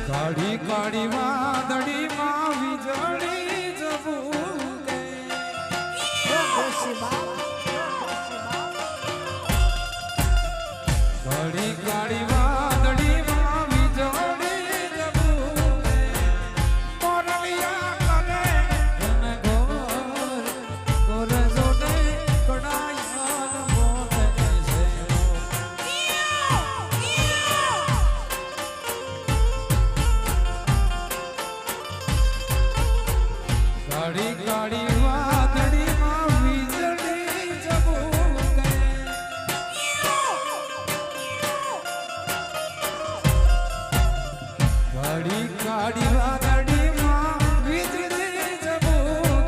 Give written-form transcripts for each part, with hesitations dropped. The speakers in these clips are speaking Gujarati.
કાળી કાળી વાદળી માં વીજળી જવું કાળી કાળી વાદળી માં વીજળી જવું મોરલિયા કરે અને ગોર ગોર જોડે કડાયા મોને છે કાળી કાળી વાદળી માં વીજળી જવું કાળી કાળી વાદળી માં વીજળી જવું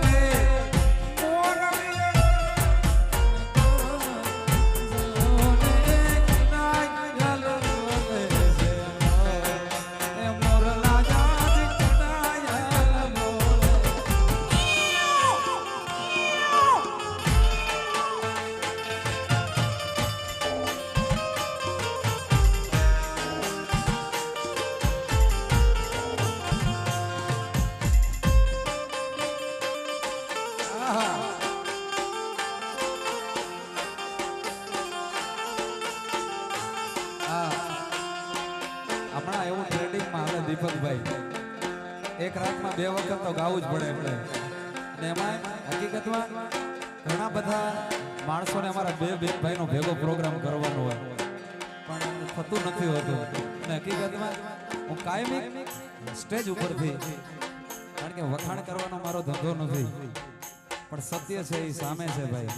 મોરલા જાત કડાયા મોને હમણાં એવું ટ્રેન્ડિંગમાં હાલે દીપકભાઈ, એક રાતમાં 2 વખત તો ગાવું જ પડે એમને. અને એમાં હકીકતમાં ઘણા બધા માણસોને અમારા 2 ભાઈનો ભેગો પ્રોગ્રામ કરવાનો હોય પણ થતું નથી હોતું. અને હકીકતમાં હું કાયમી સ્ટેજ ઉપરથી, કારણ કે વખાણ કરવાનો મારો ધંધો નથી પણ સત્ય છે એ સામે છે ભાઈ.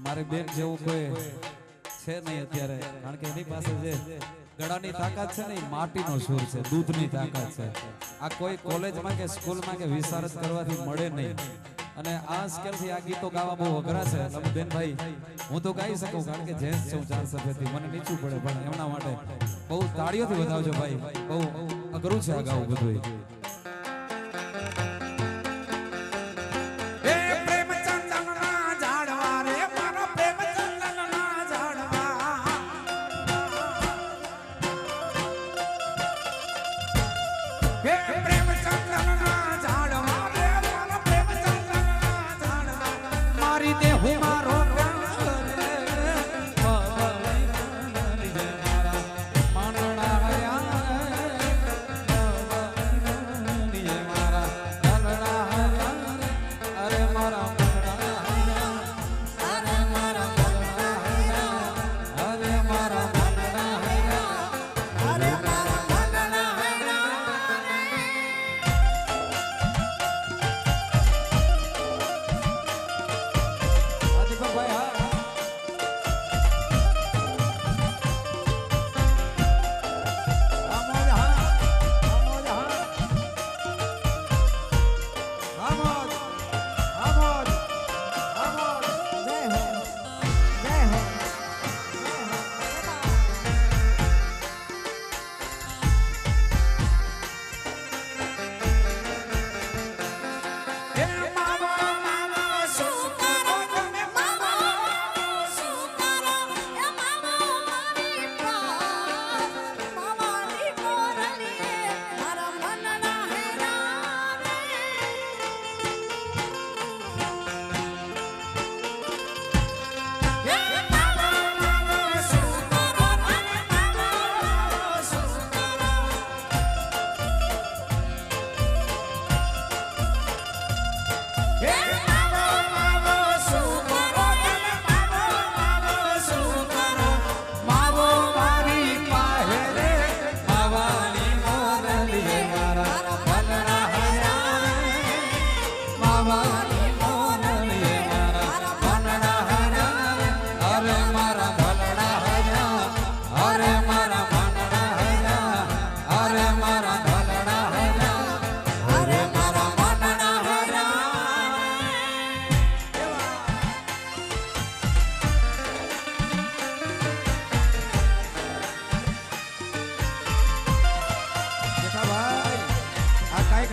મારી બેન જેવું કોઈ છે નહીં અત્યારે, કારણ કે એની પાસે જે ગળાની તાકાત છે ને એ માટીનો સૂર છે, દૂધની તાકાત છે. આ કોઈ કોલેજમાં કે સ્કૂલમાં કે વિશારદ કરવાથી મળે નહીં. અને આ સ્કેલથી આ ગીતો ગાવા બહુ અઘરા છે. તમે બેન ભાઈ હું તો ગાઈ શકું કારણ કે જેન્ટ્સ છું 4 સફેદથી, મને નીચું પડે, પણ એમના માટે બહુ તાળીઓથી વધાવજો ભાઈ. બહુ અઘરું છે આ ગાવું બધું. મારી દે હું મારો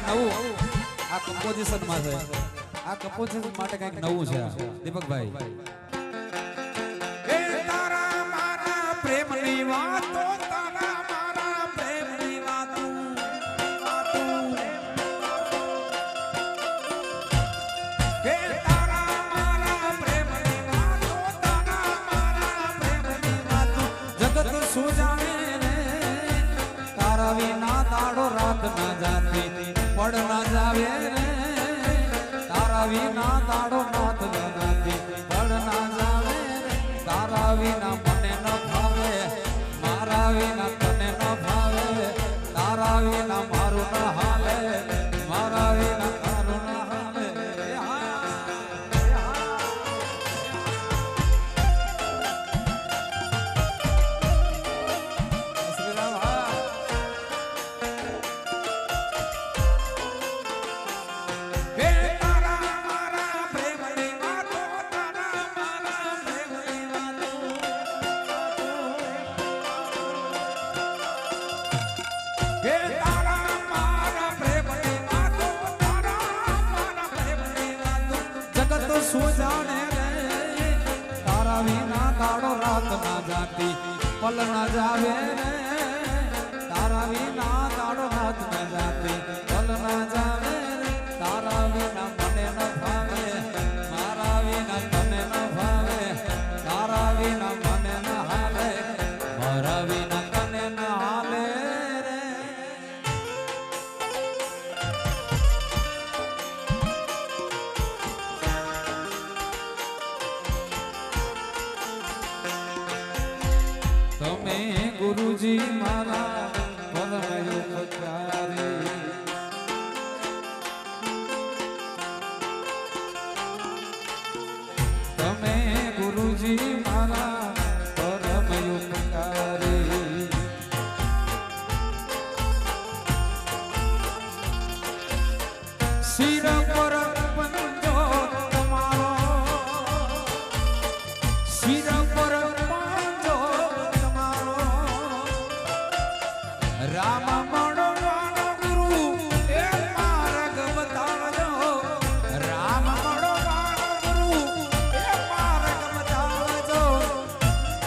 નવું આ કમ્પોઝિશન માં છે આ કમ્પોઝિશન માટે કંઈક નવું છે દીપકભાઈ એ તારા મારા પ્રેમની વાતો તારા મારા પ્રેમની વાતો એ તારા મારા પ્રેમની વાતો તારા મારા પ્રેમની વાતો જગત શું જાણે રે તારા વિના દાડો રાત ના જાતી પડ ના જાવે રે તારા વિના દાડો રાત ના જાતી પડ ના જાવે રે તારા વિના મને ન ભાવે મારા વિના તને ન ભાવે તારા વિના મારું ન હાલે મારા વિના તારું ન હાલે એ હા એ તારા મારા પ્રેમની વાતો તારા મારા પ્રેમની વાતો એ તારા મારા પ્રેમની વાતો તારા મારા પ્રેમની વાતો જગત શું જાણે રે તારા વિના દાડો રાત ના જાતી પલ ના જાવે રે તારા વિના દાડો રાત ના જાતી પલ ના જાવે રે તારા વિના મને ન ભાવે મારા વિના તને ન ભાવે તારા વિના મને ન હાલે મારા વિના તને ન હાલે રે તમે ગુરુજી મારા પરમ ઉપકારી તમે ગુરુજી મારા પરમ ઉપકારી શિર પર પંજો તમારો શિર પર પંજો તમારો રામ મળવાનો ગુરુ એ માર્ગ બતાવજો રામ મળવાનો ગુરુ એ માર્ગ બતાવજો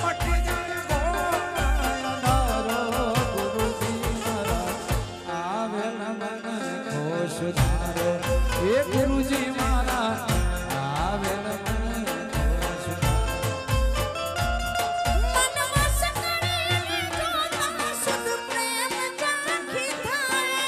મટી જાય ગોળાયો ગુરુજી મારા આવેલ મન ખુશ ધારો એ ગુરુજી મારા આવેલ મન ખુશ મનવશ કરીને જોતા શુદ્ધ પ્રેમ ઝાંખી થાય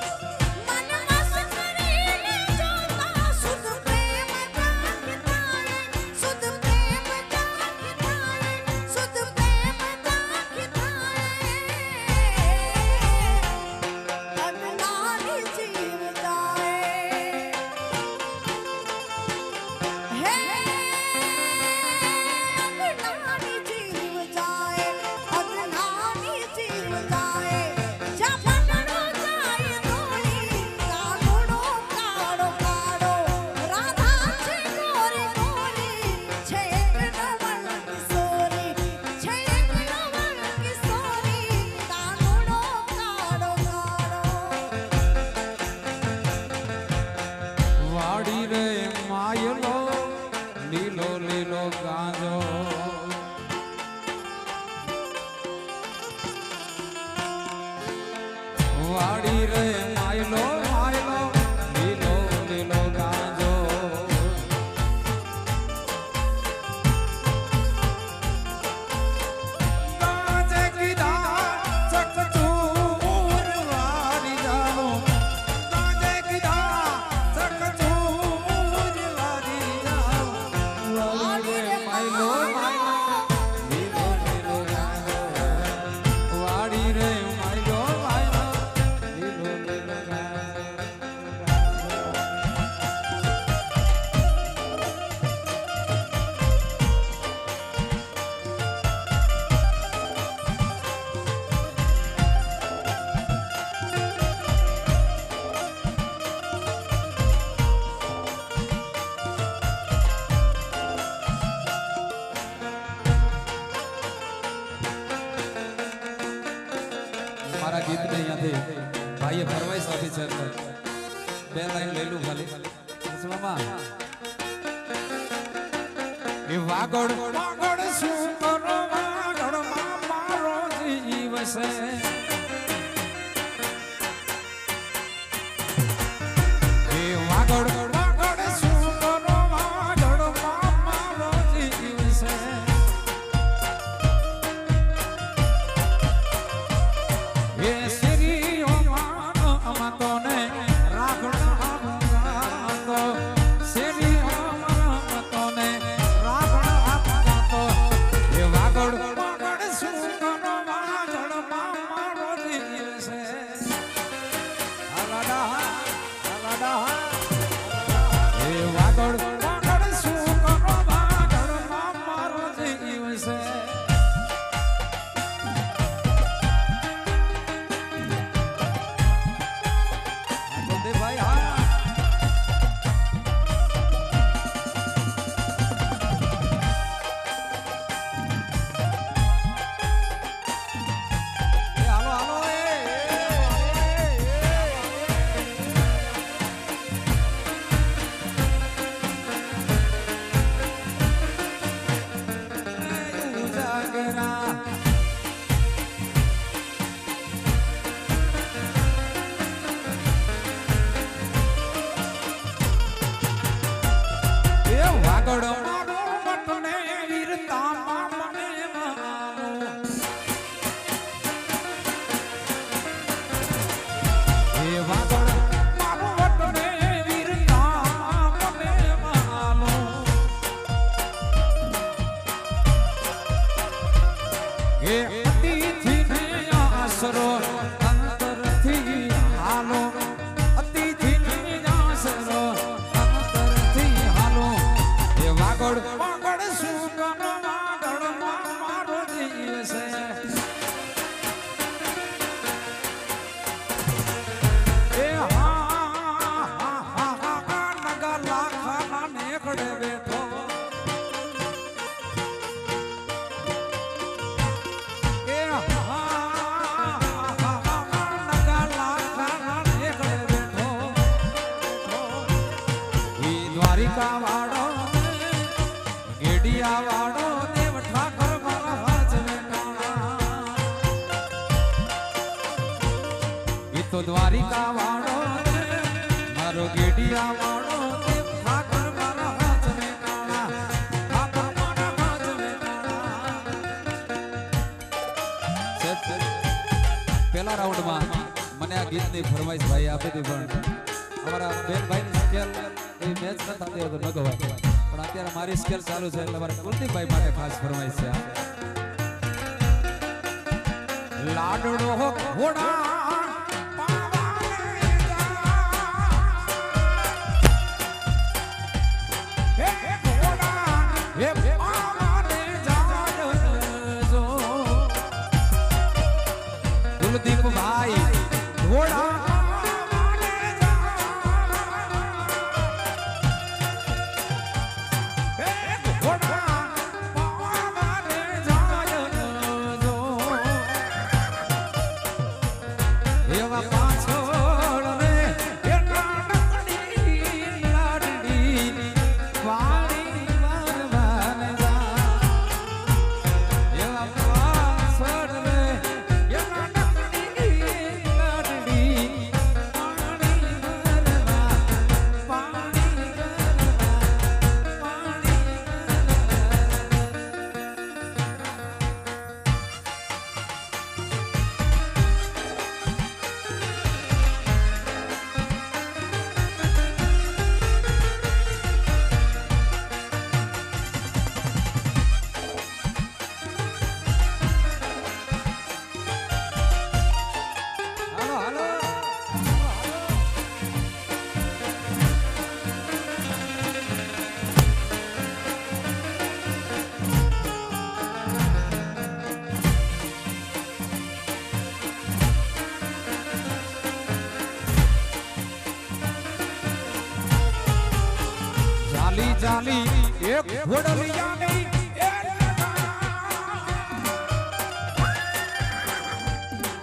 મનવશ કરીને જોતા શુદ્ધ પ્રેમ ઝાંખી થાય શુદ્ધ પ્રેમ ઝાંખી થાય શુદ્ધ પ્રેમ ઝાંખી થાય અજ્ઞાની જીવ જાય હે અજ્ઞાની જીવ જાય અજ્ઞાની જીવ જાય જ્યાં પંડળો જાય દોડી કાગડો કાળો કાળો રાધા છે ગોરી ગોરી છે એક નવલ કિશોરી છે એક નવલ કિશોરી કાગડો કાળો કાળો વાડી રે માયલો લીલો લીલો ગાંજો વાડી રે માયલો માયલો લીલો લીલો ગાંજો ગાજે કીધા ચકચૂર વારી જાઓ ગાજે કીધા ચકચૂર વારી જાઓ વાડી રે માયલો માયલો લીલો લીલો ગાંજો વાડી રે માયલો માયલો લીલો લીલો ગાંજો ગીતને અહીંયાથી ભાઈએ ફરમાઈશ આપી છે એટલે બે લાઈન લઈ લઉં ખાલી પછી મામા એ વાગડ વાગડ શું કરો વાગડ માં મારો જીવ છે એ વાગડ વાગડ શું કરો વાગડ માં મારો જીવ છે એ શ્રીઓ માનો અમાતો ને રાખણ તો શ્રીઓ માનો ને ભાઈ હા વાગડ મારો વટને વીરતા મને માનો એ વાગડ મારો વટને વીરતા મને માનો એ અતિથિ ને આશરો અંતરથી હાલો અતિથિ ને આશરો અંતરથી હાલો વાગડ વાગડ શું કરો વાગડ માં મારો જીવ છે એ હા નગર લાખા નેકડે બેઠો એ હા નગર લાખા નેકડે બેઠો ઈ દ્વારિકા વાળો ગેડિયા વાળો દેવ ઠાકર મારા હાજવે કાણા ઈ તો દ્વારિકા વાળો મારો ગેડિયા વાળો દેવ ઠાકર મારા હાજવે કાણા ઠાકર મારા હાજવે કાણા પહેલા રાઉન્ડમાં મને આ ગીતની ફરમાઈશ ભાઈ આપી હતી પણ અમારા બેનભાઈની સ્કેલ એ મેચ ન થતી હોય તો ન ગવાય પણ અત્યારે મારી સ્કેલ ચાલુ છે એટલે મારે કુલદીપભાઈ માટે ખાસ ફરમાઈશ છે લાડડો ઘોડા કુલદીપ ભાઈ ઘોડા ચાલી એક ઘોડલિયાની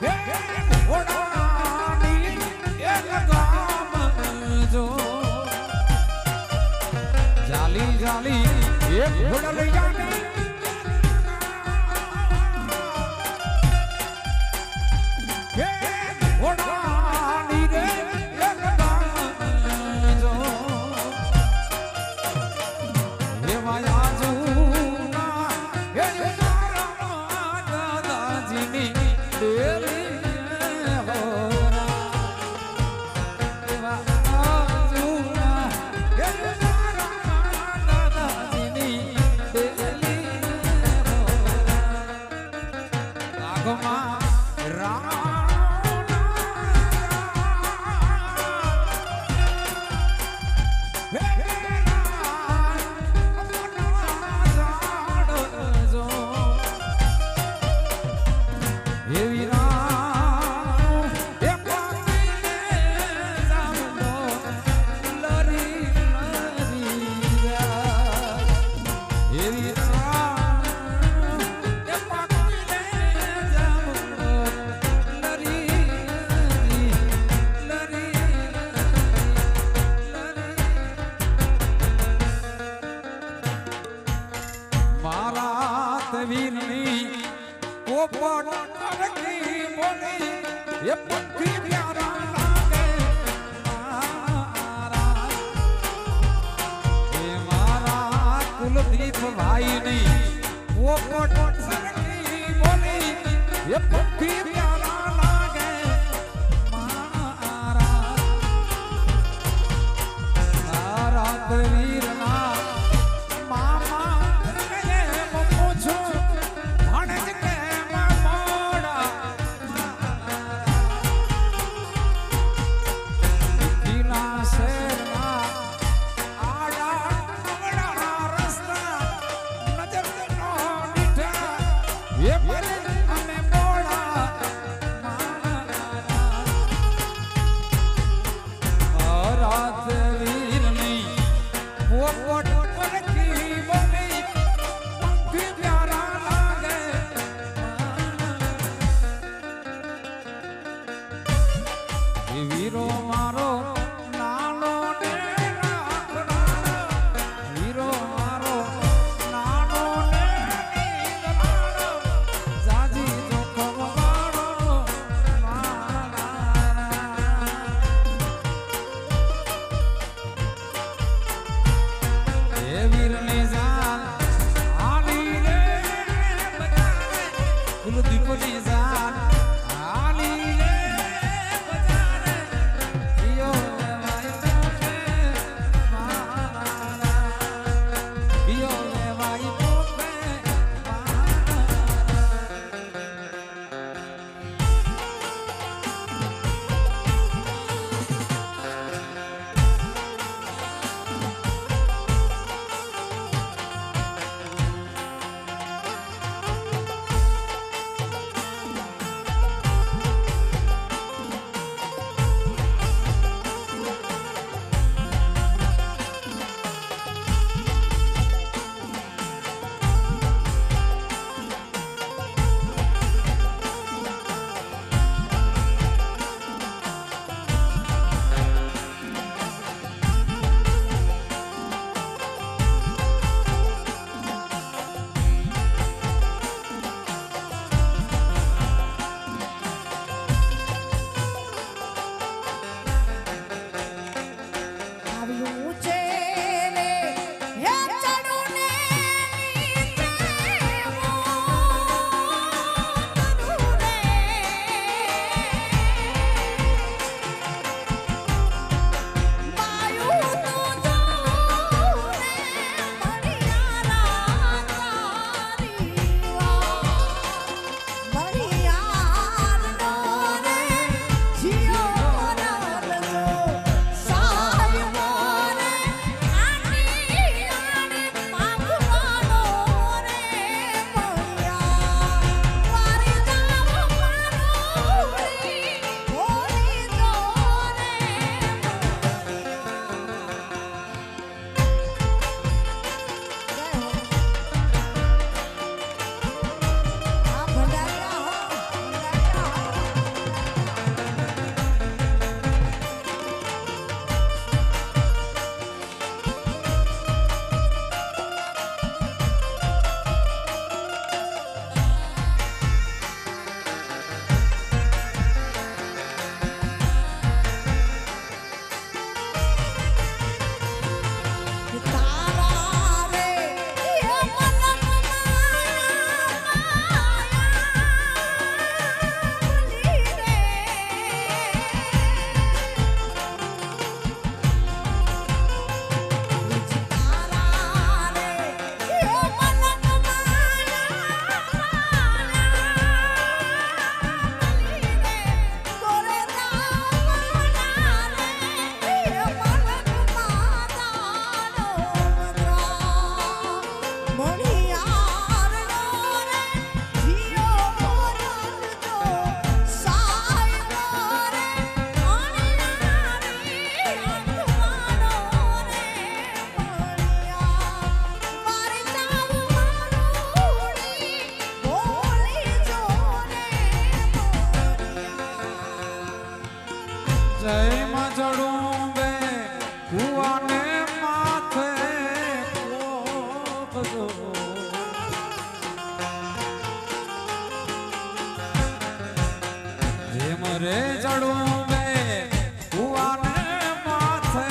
એ એક ઘોડલિયાની હે ઘોડાની રે એક દાન જો હે માયા જૂના હે તારા દાદાજીની ડેરી ભાઈ નહીં વો પોટ સરકી બોલી એ પંખી પ્યારા લાગે મારા વીરના મામા રે મમ્મો છો ભણજ કે મોડા દીના શેરના વીરો મારો નાનો ને વીરો મારો નાનો ને જાજી જોખમ વાળો એ વીર ને જાન આલી રે બજારે કુલદીપ ની જાન આલી રે રે ચડવું બે કુવાને માથે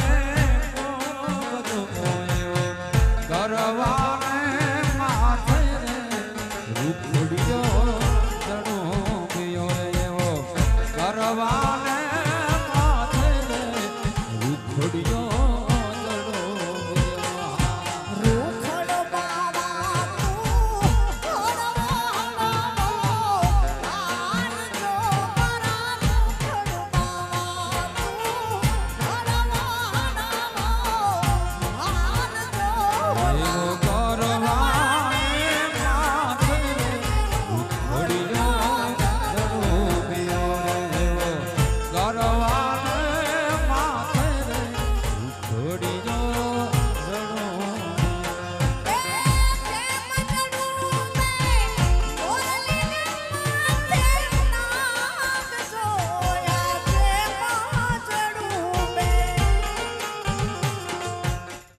ગરવાને માથે રૂપ